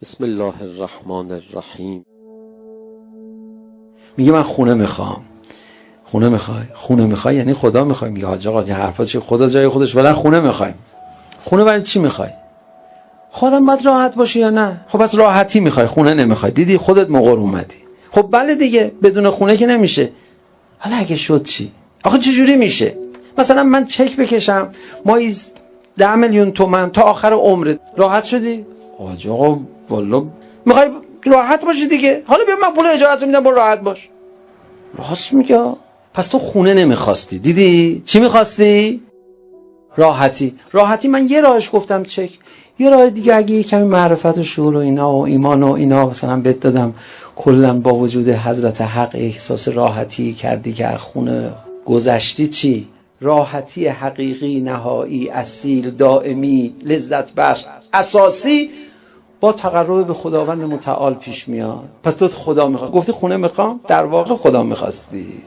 بسم الله الرحمن الرحیم. میگه من خونه میخوام. خونه میخوای؟ خونه میخوای یعنی خدا میخوای؟ میگه حاج آقا این حرفا چیه؟ خدا جای خودش، ولی خونه میخوایم. خونه برای چی میخوای؟ خودم باید راحت باشی یا نه؟ خب پس راحتی میخوای، خونه نمیخوای. دیدی خودت مقر اومدی. خب بله دیگه، بدون خونه که نمیشه. حالا اگه شد چی؟ آخه چجوری میشه؟ مثلا من چک بکشم مایی 10 میلیون تومان تا آخر عمرت، راحت شدی؟ حاج آقا والله میخوای راحت باشی دیگه. حالا بیا من پول اجارت رو میدم برو راحت باش. راست میگه. پس تو خونه نمیخواستی. دیدی چی میخواستی؟ راحتی من یه راهش گفتم چک. یه راه دیگه اگه یه کمی معرفت و شعور و اینا و ایمان و اینا مثلا بهت دادم، کلا با وجود حضرت حق احساس راحتی کردی که خونه گذشتی، چی؟ راحتی حقیقی، نهایی، اصیل، دائمی، لذت بخش، اساسی با تقرب به خداوند متعال پیش میاد. پس تو خدا میخواد. گفتی خونه میخوام، در واقع خدا میخواستی.